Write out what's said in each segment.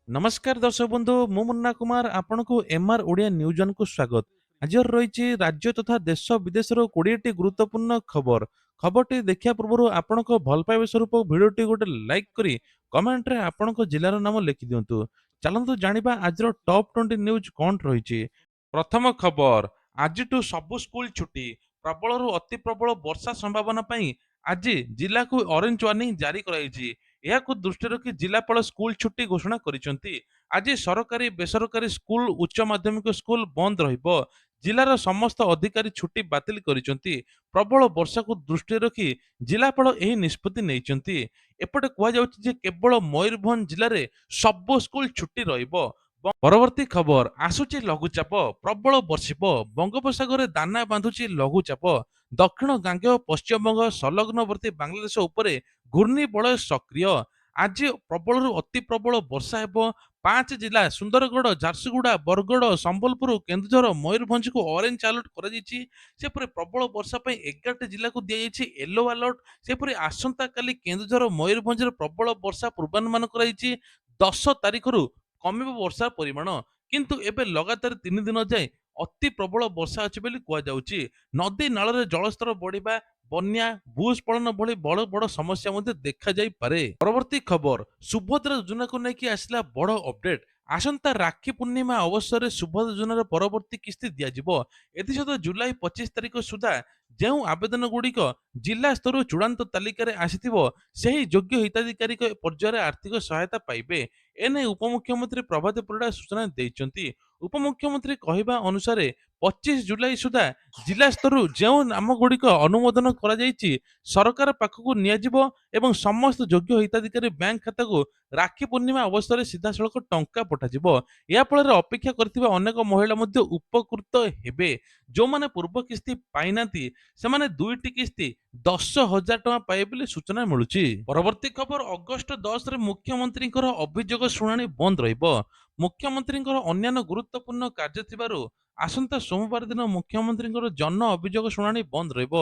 नमस्कार दर्शक बंधु मु मुन्ना कुमार आपण को एमआर ओडिया न्यूज वन को स्वागत। आज रही राज्य तथा देश विदेश 20टी गुरुत्वपूर्ण खबर। खबरटी देखिया पूर्व आपण को भल पाइबा स्वरूप भिडियोटी गोटे लाइक करी कमेंट रे आपण को जिलार नाम लिखि दियंतु। चलंतु जानिबा आज टॉप 20 न्यूज कौन रही। प्रथम खबर, आज सबु स्कूल छुट्टी, प्रबल अति प्रबल वर्षा संभावना पई आज जिला को ऑरेंज वार्निंग जारी कराई। ଏହାକୁ ଦୃଷ୍ଟିରେ ରଖି ଜିଲ୍ଲାପାଳ ସ୍କୁଲ ଛୁଟି ଘୋଷଣା କରିଛନ୍ତି। ଆଜି ସରକାରୀ ବେସରକାରୀ ସ୍କୁଲ ଉଚ୍ଚ ମାଧ୍ୟମିକ ସ୍କୁଲ ବନ୍ଦ ରହିବ। ଜିଲ୍ଲାର ସମସ୍ତ ଅଧିକାରୀ ଛୁଟି ବାତିଲ କରିଛନ୍ତି। ପ୍ରବଳ ବର୍ଷାକୁ ଦୃଷ୍ଟିରେ ରଖି ଜିଲ୍ଲାପାଳ ଏହି ନିଷ୍ପତ୍ତି ନେଇଛନ୍ତି। ଏପଟେ କୁହାଯାଉଛି ଯେ କେବଳ ମୟୂରଭଞ୍ଜ ଜିଲ୍ଲାରେ ସବୁ ସ୍କୁଲ ଛୁଟି ରହିବ। ପରବର୍ତ୍ତୀ ଖବର ଆସୁଛି ଲଘୁଚାପ, ପ୍ରବଳ ବର୍ଷିବ, ବଙ୍ଗୋପସାଗରରେ ଦାନା ବାନ୍ଧୁଛି ଲଘୁଚାପ। ଦକ୍ଷିଣ ଗାଙ୍ଗେୟ ପଶ୍ଚିମବଙ୍ଗ ସଂଲଗ୍ନବର୍ତ୍ତୀ ବାଂଲାଦେଶ ଉପରେ ଘୂର୍ଣ୍ଣିବଳୟ ସକ୍ରିୟ। ଆଜି ପ୍ରବଳରୁ ଅତି ପ୍ରବଳ ବର୍ଷା ହେବ। 5 ଜିଲ୍ଲା ସୁନ୍ଦରଗଡ଼, ଝାରସୁଗୁଡ଼ା, ବରଗଡ଼, ସମ୍ବଲପୁର, କେନ୍ଦୁଝର, ମୟୂରଭଞ୍ଜକୁ ଅରେଞ୍ଜ ଆଲର୍ଟ କରାଯାଇଛି। ସେପରି ପ୍ରବଳ ବର୍ଷା ପାଇଁ 11ଟି ଜିଲ୍ଲାକୁ ଦିଆଯାଇଛି ୟେଲୋ ଆଲର୍ଟ। ସେପରି ଆସନ୍ତାକାଲି କେନ୍ଦୁଝର, ମୟୂରଭଞ୍ଜରେ ପ୍ରବଳ ବର୍ଷା ପୂର୍ବାନୁମାନ କରାଯାଇଛି। 10 ତାରିଖରୁ କମିବ ବର୍ଷା ପରିମାଣ, କିନ୍ତୁ ଏବେ ଲଗାତାର 3 ଦିନ ଯାଏ ଅତି ପ୍ରବଳ ବର୍ଷା ଅଛି ବୋଲି କୁହାଯାଉଛି। ନଦୀ ନାଳରେ ଜଳସ୍ତର ବଢିବା, ବନ୍ୟା, ଭୂସ୍ଖଳନ ଭଳି ବଡ଼ ବଡ଼ ସମସ୍ୟା ମଧ୍ୟ ଦେଖାଯାଇପାରେ। ପରବର୍ତ୍ତୀ ଖବର, ସୁଭଦ୍ରା ଯୋଜନାକୁ ନେଇକି ଆସିଲା ବଡ଼ ଅପଡେଟ୍। ଆସନ୍ତା ରାକ୍ଷୀ ପୂର୍ଣ୍ଣିମା ଅବସରରେ ସୁଭଦ୍ରା ଯୋଜନାର ପରବର୍ତ୍ତୀ କିସ୍ତି ଦିଆଯିବ। ଏଥିସହିତ ଜୁଲାଇ 25 ତାରିଖ ସୁଦ୍ଧା ଯେଉଁ ଆବେଦନ ଗୁଡ଼ିକ ଜିଲ୍ଲା ସ୍ତରରୁ ଚୂଡ଼ାନ୍ତ ତାଲିକାରେ ଆସିଥିବ ସେହି ଯୋଗ୍ୟ ହିତାଧିକାରୀଙ୍କ ପର୍ଯ୍ୟାୟରେ ଆର୍ଥିକ ସହାୟତା ପାଇବେ। ଏନେଇ ଉପମୁଖ୍ୟମନ୍ତ୍ରୀ ପ୍ରଭାତ ପରିଡ଼ା ସୂଚନା ଦେଇଛନ୍ତି। ଉପମୁଖ୍ୟମନ୍ତ୍ରୀ କହିବା ଅନୁସାରେ 25 ଜୁଲାଇ ସୁଦ୍ଧା ଜିଲ୍ଲା ସ୍ତରରୁ ଯେଉଁ ନାମ ଗୁଡ଼ିକ ଅନୁମୋଦନ କରାଯାଇଛି ସରକାର ପାଖକୁ ନିଆଯିବ ଏବଂ ସମସ୍ତ ଯୋଗ୍ୟ ହିତାଧିକାରୀ ବ୍ୟାଙ୍କ ଖାତାକୁ ରାକ୍ଷୀ ପୂର୍ଣ୍ଣିମା ଅବସରରେ ସିଧାସଳଖ ଟଙ୍କା ପଠାଯିବ। ଏହା ଫଳରେ ଅପେକ୍ଷା କରିଥିବା ଅନେକ ମହିଳା ମଧ୍ୟ ଉପକୃତ ହେବେ। ଯେଉଁମାନେ ପୂର୍ବ କିସ୍ତି ପାଇନାହାନ୍ତି ସେମାନେ 2ଟି କିସ୍ତି 10,000 ଟଙ୍କା ପାଇବେ ବୋଲି ସୂଚନା ମିଳୁଛି। ପରବର୍ତ୍ତୀ ଖବର, ଅଗଷ୍ଟ 10ରେ ମୁଖ୍ୟମନ୍ତ୍ରୀଙ୍କର ଅଭିଯୋଗ ଶୁଣାଣି ବନ୍ଦ ରହିବ। ମୁଖ୍ୟମନ୍ତ୍ରୀଙ୍କର ଅନ୍ୟାନ୍ୟ ଗୁରୁତ୍ୱପୂର୍ଣ୍ଣ କାର୍ଯ୍ୟ ଥିବାରୁ ଆସନ୍ତା ସୋମବାର ଦିନ ମୁଖ୍ୟମନ୍ତ୍ରୀଙ୍କର ଜନ ଅଭିଯୋଗ ଶୁଣାଣି ବନ୍ଦ ରହିବ।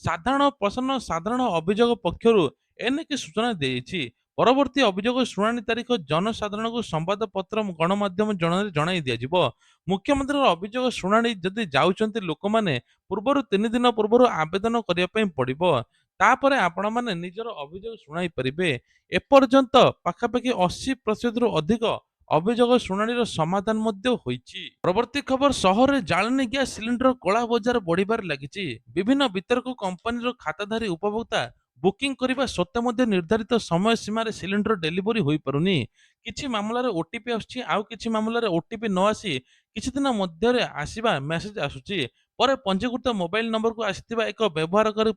ସାଧାରଣ ପ୍ରସନ୍ନ ସାଧାରଣ ଅଭିଯୋଗ ପକ୍ଷରୁ ଏନେକି ସୂଚନା ଦିଆଯାଇଛି। ପରବର୍ତ୍ତୀ ଅଭିଯୋଗ ଶୁଣାଣି ତାରିଖ ଜନସାଧାରଣଙ୍କୁ ସମ୍ବାଦପତ୍ର ଗଣମାଧ୍ୟମ ଜଣାଇ ଦିଆଯିବ। ମୁଖ୍ୟମନ୍ତ୍ରୀଙ୍କ ଅଭିଯୋଗ ଶୁଣାଣି ଯଦି ଯାଉଛନ୍ତି ଲୋକମାନେ ପୂର୍ବରୁ 3 ଦିନ ପୂର୍ବରୁ ଆବେଦନ କରିବା ପାଇଁ ପଡିବ। ତାପରେ ଆପଣମାନେ ନିଜର ଅଭିଯୋଗ ଶୁଣାଇ ପାରିବେ। ଏପର୍ଯ୍ୟନ୍ତ ପାଖାପାଖି 80% ଅଧିକ ଅଭିଯୋଗ ଶୁଣାଣିର ସମାଧାନ ମଧ୍ୟ ହୋଇଛି। ପରବର୍ତ୍ତୀ ଖବର, ସହରରେ ଜାଳେଣି ଗ୍ୟାସ ସିଲିଣ୍ଡର କଳା ବଜାର ବଢିବାରେ ଲାଗିଛି। ବିଭିନ୍ନ ବିତରକ କମ୍ପାନୀର ଖାତାଧାରୀ ଉପଭୋକ୍ତା ବୁକିଂ କରିବା ସତ୍ତ୍ୱେ ମଧ୍ୟ ନିର୍ଦ୍ଧାରିତ ସମୟ ସୀମାରେ ସିଲିଣ୍ଡର ଡେଲିଭରି ହୋଇପାରୁନି। କିଛି ମାମଲାରେ ଓଟିପି ଆସୁଛି, ଆଉ କିଛି ମାମଲାରେ ଓଟିପି ନ ଆସି କିଛି ଦିନ ମଧ୍ୟରେ ଆସିବା ମେସେଜ ଆସୁଛି। ପରେ ପଞ୍ଜୀକୃତ ମୋବାଇଲ ନମ୍ବରକୁ ଆସିଥିବା ଏକ ବ୍ୟବହାରକାରୀ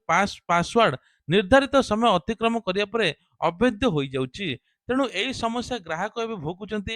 ପାସୱାର୍ଡ ନିର୍ଦ୍ଧାରିତ ସମୟ ଅତିକ୍ରମ କରିବା ପରେ ଅବୈଧ ହୋଇଯାଉଛି। ତେଣୁ ଏହି ସମସ୍ୟା ଗ୍ରାହକ ଏବେ ଭୋଗୁଛନ୍ତି,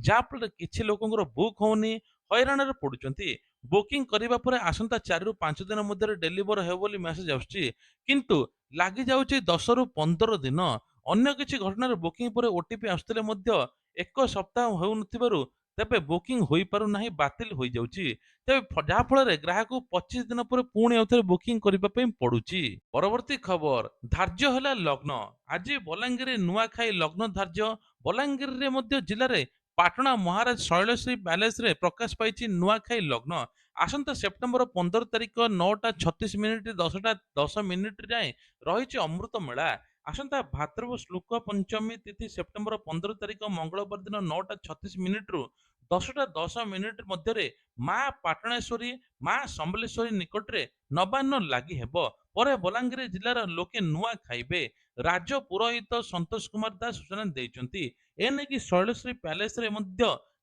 ଯାହାଫଳରେ କିଛି ଲୋକଙ୍କର ବୁକ୍ ହଉନି, ହଇରାଣରେ ପଡୁଛନ୍ତି। ବୁକିଂ କରିବା ପରେ ଆସନ୍ତା 4ରୁ 5 ଦିନ ମଧ୍ୟରେ ଡେଲିଭର ହେବ ବୋଲି ମେସେଜ ଆସୁଛି, କିନ୍ତୁ ଲାଗିଯାଉଛି 10ରୁ 15 ଦିନ। ଅନ୍ୟ କିଛି ଘଟଣାରେ ବୁକିଂ ପରେ ଓଟିପି ଆସୁଥିଲେ ମଧ୍ୟ 1 ସପ୍ତାହ ହେଉନଥିବାରୁ ତେବେ ବୁକିଂ ହୋଇପାରୁନାହିଁ, ବାତିଲ ହୋଇଯାଉଛି। ତେବେ ଯାହାଫଳରେ ଗ୍ରାହକ 25 ଦିନ ପରେ ପୁଣି ଆଉଥରେ ବୁକିଂ କରିବା ପାଇଁ ପଡୁଛି। ପରବର୍ତ୍ତୀ ଖବର, ଧାର୍ଯ୍ୟ ହେଲା ଲଗ୍ନ। ଆଜି ବଲାଙ୍ଗୀରରେ ନୂଆଖାଇ ଲଗ୍ନ ଧାର୍ଯ୍ୟ। ବଲାଙ୍ଗୀରରେ ମଧ୍ୟ ଜିଲ୍ଲାରେ ପାଟଣା ମହାରାଜ ଶୈଳଶ୍ରୀ ପ୍ୟାଲେସରେ ପ୍ରକାଶ ପାଇଛି ନୂଆଖାଇ ଲଗ୍ନ। ଆସନ୍ତା ସେପ୍ଟେମ୍ବର 15 ତାରିଖ 9:36 10:10 ଯାଏଁ ରହିଛି ଅମୃତ ମେଳା। ଆସନ୍ତା ଭାଦ୍ରବ ଶୁକ୍ଳ ପଞ୍ଚମୀ ତିଥି ସେପ୍ଟେମ୍ବର 15 ତାରିଖ ମଙ୍ଗଳବାର ଦିନ 9:36 ରୁ 10:10 ମଧ୍ୟରେ ମା ପାଟଣେଶ୍ୱରୀ, ମା ସମ୍ବଲେଶ୍ୱରୀ ନିକଟରେ ନବାନ୍ନ ଲାଗି ହେବ। ପରେ ବଲାଙ୍ଗୀର ଜିଲ୍ଲାର ଲୋକେ ନୂଆ ଖାଇବେ। ରାଜ ପୁରୋହିତ ସନ୍ତୋଷ କୁମାର ଦାସ ସୂଚନା ଦେଇଛନ୍ତି। ଏନେଇକି ଶୈଳଶ୍ରୀ ପ୍ୟାଲେସରେ ମଧ୍ୟ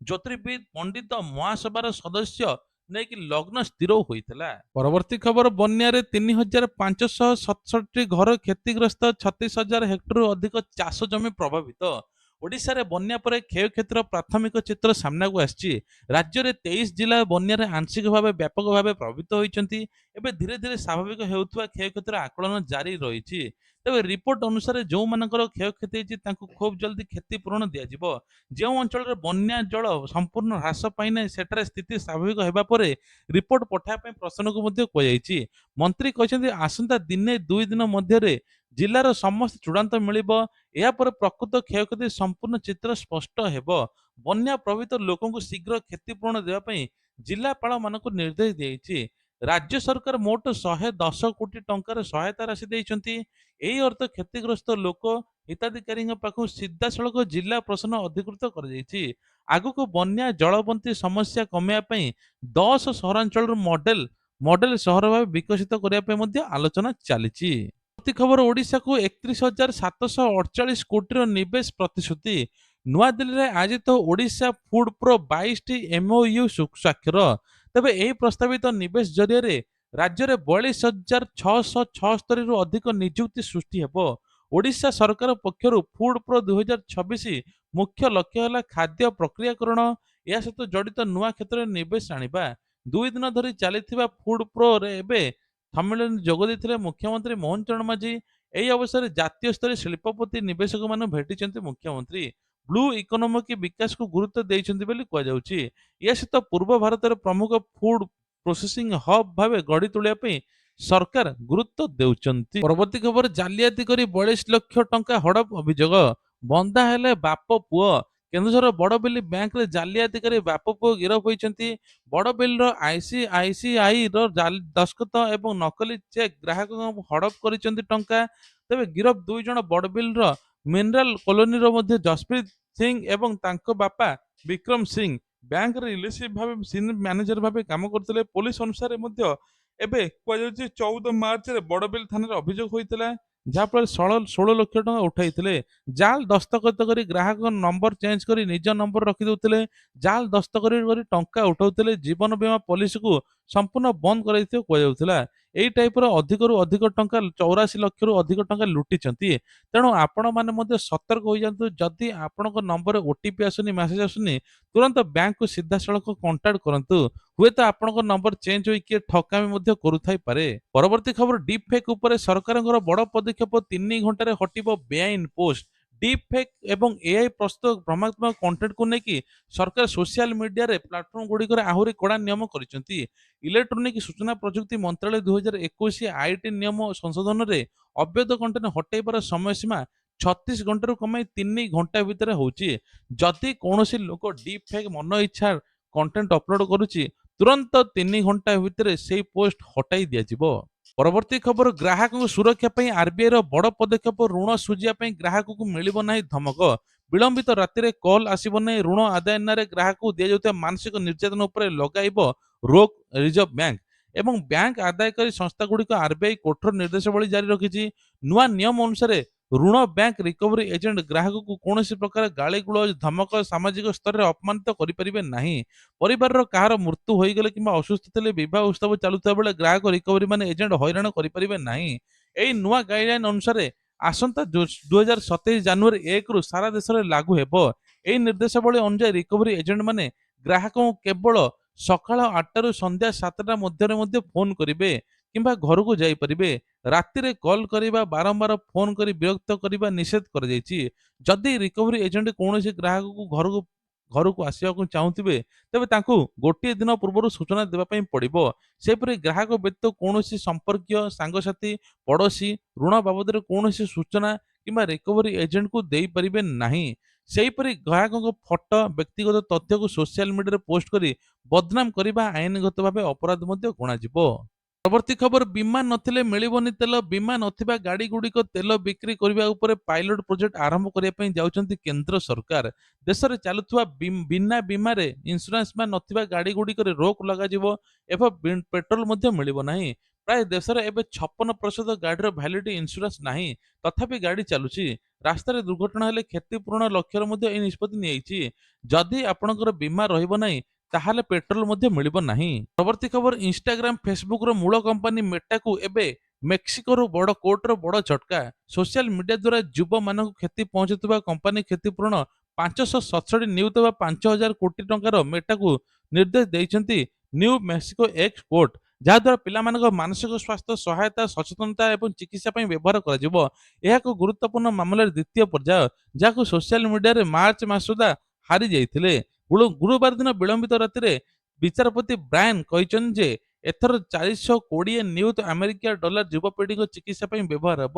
ଜ୍ୟୋତିର୍ବିଦ ପଣ୍ଡିତ ମହାସଭାର ସଦସ୍ୟ ନେଇକି ଲଗ୍ନ ସ୍ଥିର ହୋଇଥିଲା। ପରବର୍ତ୍ତୀ ଖବର, ବନ୍ୟାରେ 3,567ଟି ଘର କ୍ଷତିଗ୍ରସ୍ତ, 36,000 ହେକ୍ଟରରୁ ଅଧିକ ଚାଷ ଜମି ପ୍ରଭାବିତ। ଓଡ଼ିଶାରେ ବନ୍ୟା ପରେ କ୍ଷୟକ୍ଷତିର ପ୍ରାଥମିକ ଚିତ୍ର ସାମ୍ନାକୁ ଆସିଛି। ରାଜ୍ୟରେ 23 ଜିଲ୍ଲା ବନ୍ୟାରେ ଆଂଶିକ ଭାବେ ବ୍ୟାପକ ଭାବେ ପ୍ରଭାବିତ ହୋଇଛନ୍ତି। ଏବେ ଧୀରେ ଧୀରେ ସ୍ୱାଭାବିକ ହେଉଥିବା କ୍ଷୟକ୍ଷତିର ଆକଳନ ଜାରି ରହିଛି। ତେବେ ରିପୋର୍ଟ ଅନୁସାରେ ଯେଉଁମାନଙ୍କର କ୍ଷୟକ୍ଷତି ହୋଇଛି ତାଙ୍କୁ ଖୁବ୍ ଜଲ୍ଦି କ୍ଷତିପୂରଣ ଦିଆଯିବ। ଯେଉଁ ଅଞ୍ଚଳରେ ବନ୍ୟା ଜଳ ସମ୍ପୂର୍ଣ୍ଣ ହ୍ରାସ ପାଇନାହିଁ ସେଠାରେ ସ୍ଥିତି ସ୍ୱାଭାବିକ ହେବା ପରେ ରିପୋର୍ଟ ପଠାଇବା ପାଇଁ ପ୍ରଶାସନକୁ ମଧ୍ୟ କୁହାଯାଇଛି। ମନ୍ତ୍ରୀ କହିଛନ୍ତି ଆସନ୍ତା 1-2 ଦିନ ମଧ୍ୟରେ ଜିଲ୍ଲାର ସମସ୍ତ ଚୂଡ଼ାନ୍ତ ମିଳିବ। ଏହାପରେ ପ୍ରକୃତ କ୍ଷୟକ୍ଷତି ସମ୍ପୂର୍ଣ୍ଣ ଚିତ୍ର ସ୍ପଷ୍ଟ ହେବ। ବନ୍ୟା ପ୍ରଭାବିତ ଲୋକଙ୍କୁ ଶୀଘ୍ର କ୍ଷତିପୂରଣ ଦେବା ପାଇଁ ଜିଲ୍ଲାପାଳମାନଙ୍କୁ ନିର୍ଦ୍ଦେଶ ଦିଆଯାଇଛି। ରାଜ୍ୟ ସରକାର ମୋଟ 110 କୋଟି ଟଙ୍କାର ସହାୟତା ରାଶି ଦେଇଛନ୍ତି। ଏହି ଅର୍ଥ କ୍ଷତିଗ୍ରସ୍ତ ଲୋକ ହିତାଧିକାରୀଙ୍କ ପାଖକୁ ସିଧାସଳଖ ଜିଲ୍ଲା ପ୍ରଶାସନ ଅଧିକୃତ କରାଯାଇଛି। ଆଗକୁ ବନ୍ୟା ଜଳବନ୍ତୀ ସମସ୍ୟା କମାଇବା ପାଇଁ 10 ସହରାଞ୍ଚଳରୁ ମଡେଲ ସହର ଭାବେ ବିକଶିତ କରିବା ପାଇଁ ମଧ୍ୟ ଆଲୋଚନା ଚାଲିଛି। ପ୍ରତି ଖବର ଓଡ଼ିଶାକୁ 31,748 କୋଟିର ନିବେଶ ପ୍ରତିଶ୍ରୁତି। ନୂଆଦିଲ୍ଲୀରେ ଆୟୋଜିତ ଓଡ଼ିଶା ଫୁଡ୍ ପ୍ରୋ 22ଟି ଏମ୍ଓୟୁ ସ୍ୱାକ୍ଷର। ତେବେ ଏହି ପ୍ରସ୍ତାବିତ ନିବେଶ ଜରିଆରେ ରାଜ୍ୟରେ 42,676ରୁ ଅଧିକ ନିଯୁକ୍ତି ସୃଷ୍ଟି ହେବ। ଓଡ଼ିଶା ସରକାର ପକ୍ଷରୁ ଫୁଡ୍ ପ୍ରୋ 2026 ମୁଖ୍ୟ ଲକ୍ଷ୍ୟ ହେଲା ଖାଦ୍ୟ ପ୍ରକ୍ରିୟାକରଣ, ଏହା ସହିତ ଜଡ଼ିତ ନୂଆ କ୍ଷେତ୍ରରେ ନିବେଶ ଆଣିବା। 2 ଦିନ ଧରି ଚାଲିଥିବା ଫୁଡ୍ ପ୍ରୋରେ ଏବେ ସମ୍ମିଳନୀ ଯୋଗ ଦେଇଥିଲେ ମୁଖ୍ୟମନ୍ତ୍ରୀ ମୋହନ ଚରଣ ମାଝୀ। ଏହି ଅବସରରେ ଜାତୀୟ ସ୍ତରୀୟ ଶିଳ୍ପପତି ନିବେଶକମାନଙ୍କୁ ଭେଟିଛନ୍ତି ମୁଖ୍ୟମନ୍ତ୍ରୀ। ବ୍ଲୁ ଇକୋନୋମିକ୍ ବିକାଶକୁ ଗୁରୁତ୍ୱ ଦେଇଛନ୍ତି ବୋଲି କୁହାଯାଉଛି। ଏହା ସହିତ ପୂର୍ବ ଭାରତରେ ପ୍ରମୁଖ ଫୁଡ୍ ପ୍ରୋସେସିଂ ହବ୍ ଭାବେ ଗଢ଼ି ତୋଳିବା ପାଇଁ ସରକାର ଗୁରୁତ୍ୱ ଦେଉଛନ୍ତି। ପରବର୍ତ୍ତୀ ଖବର, ଜାଲିଆତି କରି 42 ଲକ୍ଷ ଟଙ୍କା ହଡପ ଅଭିଯୋଗ। ବନ୍ଧା ହେଲେ ବାପ ପୁଅ। କେନ୍ଦୁଝର ବଡବିଲି ବ୍ୟାଙ୍କରେ ଜାଲିଆତି କରି ବାପ ପୁଅ ଗିରଫ ହୋଇଛନ୍ତି। ବଡବିଲିର ଆଇସିଆଇସିଆଇ ର ଦସ୍ତଖତ ଏବଂ ନକଲି ଚେକ୍ ଗ୍ରାହକଙ୍କ ହଡପ କରିଛନ୍ତି ଟଙ୍କା। ତେବେ ଗିରଫ 2 ଜଣ ବଡବିଲିର ମିନେରାଲ କଲୋନୀର ମଧ୍ୟ ଜସପ୍ରୀତ ସିଂ ଏବଂ ତାଙ୍କ ବାପା ବିକ୍ରମ ସିଂ ବ୍ୟାଙ୍କରେ ରିଲେସିଭ ଭାବେ ସିନିୟର ମ୍ୟାନେଜର ଭାବେ କାମ କରୁଥିଲେ। ପୋଲିସ ଅନୁସାରେ ମଧ୍ୟ ଏବେ କୁହାଯାଉଛି 14 ମାର୍ଚ୍ଚରେ ବଡବିଲ ଥାନାରେ ଅଭିଯୋଗ ହୋଇଥିଲା, ଯାହାଫଳରେ 16 ଲକ୍ଷ ଟଙ୍କା ଉଠାଇଥିଲେ। ଜାଲ ଦସ୍ତଖତ କରି ଗ୍ରାହକ ନମ୍ବର ଚେଞ୍ଜ କରି ନିଜ ନମ୍ବର ରଖିଦେଉଥିଲେ। ଜାଲ ଦସ୍ତଖତ କରି ଟଙ୍କା ଉଠାଉଥିଲେ। ଜୀବନ ବୀମା ପଲିସିକୁ ସମ୍ପୂର୍ଣ୍ଣ ବନ୍ଦ କରାଯାଇଥିବା କୁହାଯାଉଥିଲା। ଏଇ ଟାଇପର ଅଧିକରୁ ଅଧିକ ଟଙ୍କା 84 ଲକ୍ଷରୁ ଅଧିକ ଟଙ୍କା ଲୁଟିଛନ୍ତି। ତେଣୁ ଆପଣମାନେ ମଧ୍ୟ ସତର୍କ ହୋଇଯାନ୍ତୁ। ଯଦି ଆପଣଙ୍କ ନମ୍ବରରେ ଓଟିପି ଆସୁନି, ମେସେଜ ଆସୁନି, ତୁରନ୍ତ ବ୍ୟାଙ୍କକୁ ସିଧାସଳଖ କଣ୍ଟାକ୍ଟ କରନ୍ତୁ। ହୁଏତ ଆପଣଙ୍କ ନମ୍ବର ଚେଞ୍ଜ ହୋଇ କିଏ ଠକାମି ମଧ୍ୟ କରୁଥାଇପାରେ। ପରବର୍ତ୍ତୀ ଖବର, ଡିପ୍ ଫେକ୍ ଉପରେ ସରକାରଙ୍କର ବଡ଼ ପଦକ୍ଷେପ। 3 ଘଣ୍ଟାରେ ହଟିବ ବେଆଇନ ପୋଷ୍ଟ। ଡିପ୍ ଫେକ୍ ଏବଂ ଏଆଇ ପ୍ରସ୍ତୁତ ଭ୍ରମାତ୍ମକ କଣ୍ଟେଣ୍ଟକୁ ନେଇକି ସରକାର ସୋସିଆଲ ମିଡିଆରେ ପ୍ଲାଟଫର୍ମ ଗୁଡ଼ିକରେ ଆହୁରି କଡ଼ା ନିୟମ କରିଛନ୍ତି। ଇଲେକ୍ଟ୍ରୋନିକ ସୂଚନା ପ୍ରଯୁକ୍ତି ମନ୍ତ୍ରାଳୟ 2021 ଆଇଟି ନିୟମ ସଂଶୋଧନରେ ଅବୈଧ କଣ୍ଟେଣ୍ଟ ହଟାଇବାର ସମୟସୀମା 36 ଘଣ୍ଟାରୁ କମାଇ 3 ଘଣ୍ଟା ଭିତରେ ହେଉଛି। ଯଦି କୌଣସି ଲୋକ ଡିପ୍ ଫେକ୍ ମନ ଇଚ୍ଛା କଣ୍ଟେଣ୍ଟ ଅପଲୋଡ କରୁଛି, ତୁରନ୍ତ 3 ଘଣ୍ଟା ଭିତରେ ସେହି ପୋଷ୍ଟ ହଟାଇ ଦିଆଯିବ। ପରବର୍ତ୍ତୀ ଖବର, ଗ୍ରାହକଙ୍କ ସୁରକ୍ଷା ପାଇଁ ଆରବିଆଇର ବଡ଼ ପଦକ୍ଷେପ। ଋଣ ସୁଝିବା ପାଇଁ ଗ୍ରାହକଙ୍କୁ ମିଳିବ ନାହିଁ ଧମକ। ବିଳମ୍ବିତ ରାତିରେ କଲ୍ ଆସିବ ନାହିଁ। ଋଣ ଆଦାୟ ନାଁରେ ଗ୍ରାହକଙ୍କୁ ଦିଆଯାଉଥିବା ମାନସିକ ନିର୍ଯାତନା ଉପରେ ଲଗାଇବ ରୋକ ରିଜର୍ଭ ବ୍ୟାଙ୍କ ଏବଂ ବ୍ୟାଙ୍କ ଆଦାୟକାରୀ ସଂସ୍ଥାଗୁଡ଼ିକ। ଆରବିଆଇ କଠୋର ନିର୍ଦ୍ଦେଶାବଳୀ ଜାରି ରଖିଛି। ନୂଆ ନିୟମ ଅନୁସାରେ ଋଣ ବ୍ୟାଙ୍କ ରିକଭରି ଏଜେଣ୍ଟ ଗ୍ରାହକଙ୍କୁ କୌଣସି ପ୍ରକାର ଗାଳିଗୁଲଜ, ଧମକ, ସାମାଜିକ ସ୍ତରରେ ଅପମାନିତ କରିପାରିବେ ନାହିଁ। ପରିବାରର କାହାର ମୃତ୍ୟୁ ହୋଇଗଲେ କିମ୍ବା ଅସୁସ୍ଥ ଥିଲେ, ବିବାହ ଉତ୍ସବ ଚାଲୁଥିବା ବେଳେ ଗ୍ରାହକ ରିକଭରି ମାନେ ଏଜେଣ୍ଟ ହଇରାଣ କରିପାରିବେ ନାହିଁ। ଏହି ନୂଆ ଗାଇଡଲାଇନ ଅନୁସାରେ ଆସନ୍ତା 2027 ଜାନୁଆରୀ 1ରୁ ସାରା ଦେଶରେ ଲାଗୁ ହେବ। ଏହି ନିର୍ଦ୍ଦେଶାବଳୀ ଅନୁଯାୟୀ ରିକଭରି ଏଜେଣ୍ଟ ମାନେ ଗ୍ରାହକଙ୍କୁ କେବଳ ସକାଳ 8ଟାରୁ ସନ୍ଧ୍ୟା 7ଟା ମଧ୍ୟରେ ମଧ୍ୟ ଫୋନ କରିବେ କିମ୍ବା ଘରକୁ ଯାଇପାରିବେ। ରାତିରେ କଲ୍ କରିବା, ବାରମ୍ବାର ଫୋନ କରି ବିରକ୍ତ କରିବା ନିଷେଧ କରାଯାଇଛି। ଯଦି ରିକଭରି ଏଜେଣ୍ଟ କୌଣସି ଗ୍ରାହକକୁ ଘରକୁ ଆସିବାକୁ ଚାହୁଁଥିବେ, ତେବେ ତାଙ୍କୁ ଗୋଟିଏ ଦିନ ପୂର୍ବରୁ ସୂଚନା ଦେବା ପାଇଁ ପଡ଼ିବ। ସେହିପରି ଗ୍ରାହକ ବ୍ୟତୀତ କୌଣସି ସମ୍ପର୍କୀୟ, ସାଙ୍ଗସାଥୀ, ପଡ଼ୋଶୀ ଋଣ ବାବଦରେ କୌଣସି ସୂଚନା କିମ୍ବା ରିକଭରି ଏଜେଣ୍ଟକୁ ଦେଇପାରିବେ ନାହିଁ। ସେହିପରି ଗ୍ରାହକଙ୍କ ଫଟୋ, ବ୍ୟକ୍ତିଗତ ତଥ୍ୟକୁ ସୋସିଆଲ ମିଡିଆରେ ପୋଷ୍ଟ କରି ବଦନାମ କରିବା ଆଇନଗତ ଭାବେ ଅପରାଧ ମଧ୍ୟ ଗଣାଯିବ। ପରବର୍ତ୍ତୀ ଖବର, ବୀମା ନଥିଲେ ମିଳିବନି ତେଲ। ବୀମା ନଥିବା ଗାଡ଼ିଗୁଡ଼ିକ ତେଲ ବିକ୍ରି କରିବା ଉପରେ ପାଇଲଟ ପ୍ରୋଜେକ୍ଟ ଆରମ୍ଭ କରିବା ପାଇଁ ଯାଉଛନ୍ତି କେନ୍ଦ୍ର ସରକାର। ଦେଶରେ ଚାଲୁଥିବା ବିନା ବୀମାରେ ଇନ୍ସୁରାନ୍ସ ବା ନଥିବା ଗାଡ଼ିଗୁଡ଼ିକରେ ରୋକ ଲଗାଯିବ ଏବଂ ପେଟ୍ରୋଲ ମଧ୍ୟ ମିଳିବ ନାହିଁ। ପ୍ରାୟ ଦେଶରେ ଏବେ 56% ଗାଡ଼ିର ଭ୍ୟାଲିଡିଟି ଇନ୍ସୁରାନ୍ସ ନାହିଁ, ତଥାପି ଗାଡ଼ି ଚାଲୁଛି। ରାସ୍ତାରେ ଦୁର୍ଘଟଣା ହେଲେ କ୍ଷତିପୂରଣ ଲକ୍ଷ୍ୟରେ ମଧ୍ୟ ଏହି ନିଷ୍ପତ୍ତି ନିଆଯାଇଛି। ଯଦି ଆପଣଙ୍କର ବୀମା ରହିବ ନାହିଁ, ତାହେଲେ ପେଟ୍ରୋଲ ମଧ୍ୟ ମିଳିବ ନାହିଁ। ପରବର୍ତ୍ତୀ ଖବର, ଇନଷ୍ଟାଗ୍ରାମ ଫେସବୁକର ମୂଳ କମ୍ପାନୀ ମେଟାକୁ ଏବେ ମେକ୍ସିକୋରୁ ବଡ଼ କୋର୍ଟର ବଡ଼ ଝଟକା। ସୋସିଆଲ ମିଡିଆ ଦ୍ୱାରା ଯୁବମାନଙ୍କୁ କ୍ଷତି ପହଞ୍ଚୁଥିବା କମ୍ପାନୀ କ୍ଷତିପୂରଣ 567 ନେଉଥିବା 5,000 କୋଟି ଟଙ୍କାର ମେଟାକୁ ନିର୍ଦ୍ଦେଶ ଦେଇଛନ୍ତି ନ୍ୟୁ ମେକ୍ସିକୋ ଏକ୍ସ କୋର୍ଟ, ଯାହାଦ୍ୱାରା ପିଲାମାନଙ୍କ ମାନସିକ ସ୍ୱାସ୍ଥ୍ୟ ସହାୟତା, ସଚେତନତା ଏବଂ ଚିକିତ୍ସା ପାଇଁ ବ୍ୟବହାର କରାଯିବ। ଏହା ଏକ ଗୁରୁତ୍ୱପୂର୍ଣ୍ଣ ମାମଲାର ଦ୍ୱିତୀୟ ପର୍ଯ୍ୟାୟ, ଯାହାକୁ ସୋସିଆଲ ମିଡିଆରେ ମାର୍ଚ୍ଚ ମାସ ସୁଦ୍ଧା ହାରି ଯାଇଥିଲେ। ଗୁରୁବାର ଦିନ ବିଳମ୍ବିତ ରାତିରେ ବିଚାରପତି ବ୍ରାୟନ କହିଛନ୍ତି ଯେ ଏଥର 420 ନିୟୁତ ଆମେରିକୀୟ ଡଲାର ଯୁବପିଢ଼ିଙ୍କ ଚିକିତ୍ସା ପାଇଁ ବ୍ୟବହାର ହେବ।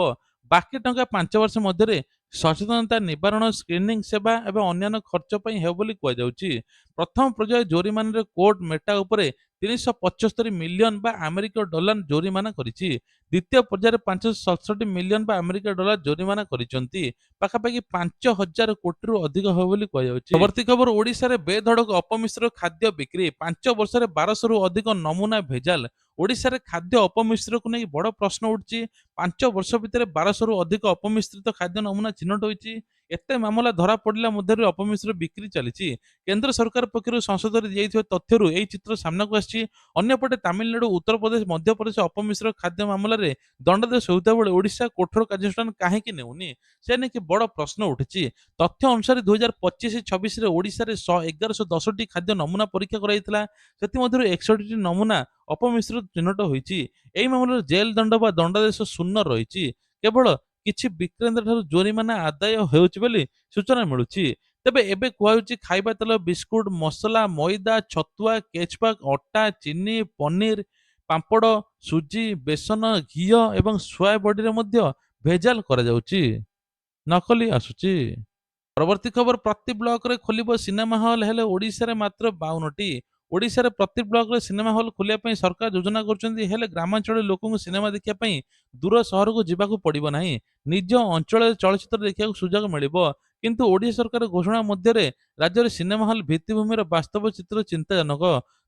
ବାକି ଟଙ୍କା 5 ବର୍ଷ ମଧ୍ୟରେ ସଚେତନତା ନିବାରଣ, ସ୍କ୍ରିନିଂ ସେବା ଏବଂ ଅନ୍ୟାନ୍ୟ ଖର୍ଚ୍ଚ ପାଇଁ ହେବ ବୋଲି କୁହାଯାଉଛି। ପ୍ରଥମ ପର୍ଯ୍ୟାୟ ଜୋରିମାନାରେ କୋର୍ଟ ମେଟା ଉପରେ 375 ମିଲିୟନ ବା ଆମେରିକୀୟ ଡଲାର ଜୋରିମାନା କରିଛି। ଦ୍ୱିତୀୟ ପର୍ଯ୍ୟାୟରେ 567 ମିଲିୟନ ବା ଆମେରିକୀୟ ଡଲାର ଜୋରିମାନା କରିଛନ୍ତି। ପାଖାପାଖି 5,000 କୋଟିରୁ ଅଧିକ ହେବ ବୋଲି କୁହାଯାଉଛି। ପରବର୍ତ୍ତୀ ଖବର, ଓଡ଼ିଶାରେ ବେଧଡ଼କ ଅପମିଶ୍ର ଖାଦ୍ୟ ବିକ୍ରି, 5 ବର୍ଷରେ 1200ରୁ ଅଧିକ ନମୁନା ଭେଜାଲ। ଓଡ଼ିଶାରେ ଖାଦ୍ୟ ଅପମିଶ୍ରକୁ ନେଇ ବଡ଼ ପ୍ରଶ୍ନ ଉଠିଛି। 5 ବର୍ଷ ଭିତରେ 1200ରୁ ଅଧିକ ଅପମିଶ୍ରିତ ଖାଦ୍ୟ ନମୁନା ଚିହ୍ନଟ ହୋଇଛି। ଏତେ ମାମଲା ଧରା ପଡ଼ିଲା ମଧ୍ୟରେ ଅପମିଶ୍ର ବିକ୍ରି ଚାଲିଛି। କେନ୍ଦ୍ର ସରକାର ପକ୍ଷରୁ ସଂସଦରେ ଦିଆଯାଇଥିବା ତଥ୍ୟରୁ ଏହି ଚିତ୍ର ସାମ୍ନାକୁ ଆସିଛି। ଅନ୍ୟପଟେ ତାମିଲନାଡୁ, ଉତ୍ତରପ୍ରଦେଶ, ମଧ୍ୟପ୍ରଦେଶ ଅପମିଶ୍ର ଖାଦ୍ୟ ମାମଲାରେ ଦଣ୍ଡାଦେଶ ହେଉଥିବା ବେଳେ ଓଡ଼ିଶା କଠୋର କାର୍ଯ୍ୟାନୁଷ୍ଠାନ କାହିଁକି ନେଉନି, ସେ ନେଇକି ବଡ଼ ପ୍ରଶ୍ନ ଉଠିଛି। ତଥ୍ୟ ଅନୁସାରେ 2025-26ରେ ଓଡ଼ିଶାରେ 1110ଟି ଖାଦ୍ୟ ନମୁନା ପରୀକ୍ଷା କରାଯାଇଥିଲା। ସେଥିମଧ୍ୟରୁ 61ଟି ନମୁନା ଅପମିଶ୍ର ଚିହ୍ନଟ ହୋଇଛି। ଏହି ମାମଲାରେ ଜେଲ୍ ଦଣ୍ଡ ବା ଦଣ୍ଡାଦେଶ ଶୂନ୍ୟ ରହିଛି। କେବଳ କିଛି ବିକ୍ରେତାଙ୍କ ଠାରୁ ଜୋରିମାନା ଆଦାୟ ହେଉଛି ବୋଲି ସୂଚନା ମିଳୁଛି। ତେବେ ଏବେ କୁହାଯାଉଛି ଖାଇବା ତେଲ, ବିସ୍କୁଟ, ମସଲା, ମଇଦା, ଛତୁଆ, କେଚପ୍, ଅଟା, ଚିନି, ପନିର, ପାମ୍ପଡ଼, ସୁଜି, ବେସନ, ଘିଅ ଏବଂ ସୋୟା ବଡିରେ ମଧ୍ୟ ଭେଜାଲ କରାଯାଉଛି, ନକଲି ଆସୁଛି। ପରବର୍ତ୍ତୀ ଖବର, ପ୍ରତି ବ୍ଲକରେ ଖୋଲିବ ସିନେମା ହଲ୍, ହେଲେ ଓଡ଼ିଶାରେ ମାତ୍ର 52ଟି। ଓଡ଼ିଶାରେ ପ୍ରତି ବ୍ଲକରେ ସିନେମା ହଲ୍ ଖୋଲିବା ପାଇଁ ସରକାର ଯୋଜନା କରୁଛନ୍ତି, ହେଲେ ଗ୍ରାମାଞ୍ଚଳରେ ଲୋକଙ୍କୁ ସିନେମା ଦେଖିବା ପାଇଁ ଦୂର ସହରକୁ ଯିବାକୁ ପଡ଼ିବ ନାହିଁ। ନିଜ ଅଞ୍ଚଳରେ ଚଳଚ୍ଚିତ୍ର ଦେଖିବାକୁ ସୁଯୋଗ ମିଳିବ। କିନ୍ତୁ ଓଡ଼ିଶା ସରକାର ଘୋଷଣା ମଧ୍ୟରେ ରାଜ୍ୟରେ ସିନେମା ହଲ୍ ଭିତ୍ତିଭୂମିର ବାସ୍ତବ ଚିତ୍ର ଚିନ୍ତାଜନକ।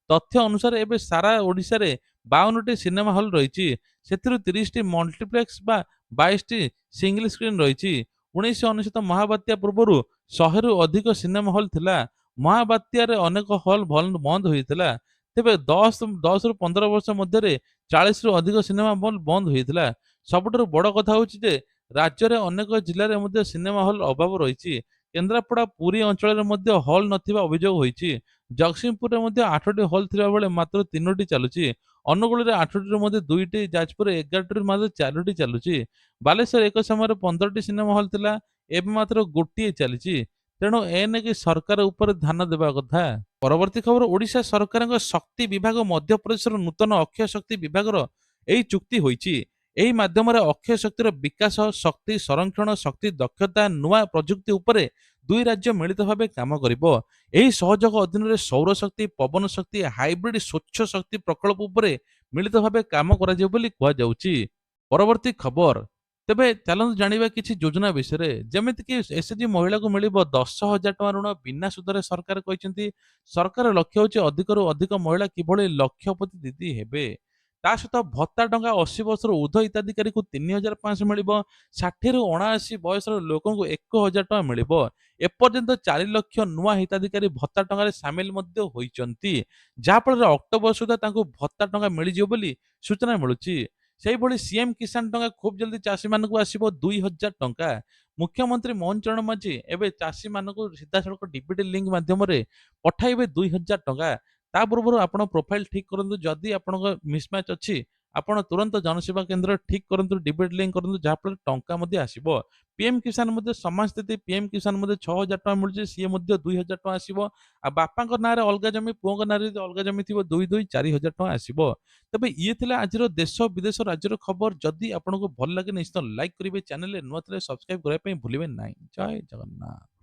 ତଥ୍ୟ ଅନୁସାରେ ଏବେ ସାରା ଓଡ଼ିଶାରେ 52ଟି ସିନେମା ହଲ୍ ରହିଛି। ସେଥିରୁ 30ଟି ମଲ୍ଟିପ୍ଲେକ୍ସ ବା 22ଟି ସିଙ୍ଗଲ ସ୍କ୍ରିନ୍ ରହିଛି। 1999 ମହାବାତ୍ୟା ପୂର୍ବରୁ 100ରୁ ଅଧିକ ସିନେମା ହଲ୍ ଥିଲା। ମହାବାତ୍ୟାରେ ଅନେକ ହଲ୍ ବନ୍ଦ ହୋଇଥିଲା। ତେବେ 10ରୁ 15 ବର୍ଷ ମଧ୍ୟରେ 40ରୁ ଅଧିକ ସିନେମା ହଲ୍ ବନ୍ଦ ହୋଇଥିଲା। ସବୁଠାରୁ ବଡ଼ କଥା ହେଉଛି ଯେ ରାଜ୍ୟରେ ଅନେକ ଜିଲ୍ଲାରେ ମଧ୍ୟ ସିନେମା ହଲ୍ ଅଭାବ ରହିଛି। କେନ୍ଦ୍ରାପଡ଼ା, ପୁରୀ ଅଞ୍ଚଳରେ ମଧ୍ୟ ହଲ୍ ନଥିବା ଅଭିଯୋଗ ହୋଇଛି। ଜଗତସିଂହପୁରରେ ମଧ୍ୟ 8ଟି ହଲ୍ ଥିବାବେଳେ ମାତ୍ର 3ଟି ଚାଲୁଛି। ଅନୁଗୁଳରେ 8ଟିରୁ ମଧ୍ୟ 2ଟି, ଯାଜପୁରରେ 11ଟିରୁ ମାତ୍ର 4ଟି ଚାଲୁଛି। ବାଲେଶ୍ୱର ଏକ ସମୟରେ 15ଟି ସିନେମା ହଲ୍ ଥିଲା, ଏବେ ମାତ୍ର ଗୋଟିଏ ଚାଲିଛି। ତେଣୁ ଏ ନେଇକି ସରକାର ଉପରେ ଧ୍ୟାନ ଦେବା କଥା। ପରବର୍ତ୍ତୀ ଖବର, ଓଡ଼ିଶା ସରକାରଙ୍କ ଶକ୍ତି ବିଭାଗ ମଧ୍ୟପ୍ରଦେଶର ନୂତନ ଅକ୍ଷୟ ଶକ୍ତି ବିଭାଗର ଏହି ଚୁକ୍ତି ହୋଇଛି। ଏହି ମାଧ୍ୟମରେ ଅକ୍ଷୟ ଶକ୍ତିର ବିକାଶ, ଶକ୍ତି ସଂରକ୍ଷଣ, ଶକ୍ତି ଦକ୍ଷତା, ନୂଆ ପ୍ରଯୁକ୍ତି ଉପରେ ଦୁଇ ରାଜ୍ୟ ମିଳିତ ଭାବେ କାମ କରିବ। ଏହି ସହଯୋଗ ଅଧୀନରେ ସୌରଶକ୍ତି, ପବନ ଶକ୍ତି, ହାଇବ୍ରିଡ ସ୍ୱଚ୍ଛ ଶକ୍ତି ପ୍ରକଳ୍ପ ଉପରେ ମିଳିତ ଭାବେ କାମ କରାଯିବ ବୋଲି କୁହାଯାଉଛି। ପରବର୍ତ୍ତୀ ଖବର, ତେବେ ଚାଲନ୍ତୁ ଜାଣିବା କିଛି ଯୋଜନା ବିଷୟରେ। ଯେମିତିକି ଏସ୍ଏଚଜି ମହିଳାକୁ ମିଳିବ 10,000 ଟଙ୍କା ଋଣ ବିନା ସୁଧରେ, ସରକାର କହିଛନ୍ତି। ସରକାର ଲକ୍ଷ୍ୟ ହେଉଛି ଅଧିକରୁ ଅଧିକ ମହିଳା କିଭଳି ଲକ୍ଷପତି ଦିଦି ହେବେ। ତା ସହିତ ଭତ୍ତା ଟଙ୍କା 80 ବର୍ଷରୁ ଉର୍ଦ୍ଧ୍ୱ ହିତାଧିକାରୀଙ୍କୁ 3,500 ମିଳିବ। 60ରୁ 79 ବୟସର ଲୋକଙ୍କୁ 1,000 ଟଙ୍କା ମିଳିବ। ଏପର୍ଯ୍ୟନ୍ତ 4 ଲକ୍ଷ ନୂଆ ହିତାଧିକାରୀ ଭତ୍ତା ଟଙ୍କାରେ ସାମିଲ ମଧ୍ୟ ହୋଇଛନ୍ତି। ଯାହାଫଳରେ ଅକ୍ଟୋବର ସୁଦ୍ଧା ତାଙ୍କୁ ଭତ୍ତା ଟଙ୍କା ମିଳିଯିବ ବୋଲି ସୂଚନା ମିଳୁଛି। ସେହିଭଳି ସିଏମ୍ କିଷାନ ଟଙ୍କା ଖୁବ୍ ଜଲ୍ଦି ଚାଷୀମାନଙ୍କୁ ଆସିବ 2,000 ଟଙ୍କା। ମୁଖ୍ୟମନ୍ତ୍ରୀ ମୋହନ ଚରଣ ମାଝୀ ଏବେ ଚାଷୀମାନଙ୍କୁ ସିଧାସଳଖ ଡିବିଟି ଲିଙ୍କ ମାଧ୍ୟମରେ ପଠାଇବେ 2,000 ଟଙ୍କା। ତା ପୂର୍ବରୁ ଆପଣ ପ୍ରୋଫାଇଲ ଠିକ୍ କରନ୍ତୁ। ଯଦି ଆପଣଙ୍କ ମିସମ୍ୟାଚ୍ ଅଛି, ଆପଣ ତୁରନ୍ତ ଜନସେବା କେନ୍ଦ୍ର ଠିକ୍ କରନ୍ତୁ, ଡିବିଟି ଲିଙ୍କ କରନ୍ତୁ, ଯାହାଫଳରେ ଟଙ୍କା ମଧ୍ୟ ଆସିବ। ପିଏମ୍ କିଷାନ ମଧ୍ୟ ସମାନ ସ୍ଥିତି। ପିଏମ୍ କିଷାନ ମଧ୍ୟ 6,000 ଟଙ୍କା ମିଳୁଛି, ସିଏ ମଧ୍ୟ 2,000 ଟଙ୍କା ଆସିବ। ଆଉ ବାପାଙ୍କ ନାଁରେ ଅଲଗା ଜମି, ପୁଅଙ୍କ ନାଁରେ ଯଦି ଅଲଗା ଜମି ଥିବ, 4,000 ଟଙ୍କା ଆସିବ। ତେବେ ଇଏ ଥିଲା ଆଜିର ଦେଶ ବିଦେଶ ରାଜ୍ୟର ଖବର। ଯଦି ଆପଣଙ୍କୁ ଭଲ ଲାଗେ ନିଶ୍ଚିତ ଲାଇକ୍ କରିବେ, ଚ୍ୟାନେଲରେ ନୂଆ ଥିଲେ ସବସ୍କ୍ରାଇବ କରିବା ପାଇଁ ଭୁଲିବେ ନାହିଁ। ଜୟ ଜଗନ୍ନାଥ।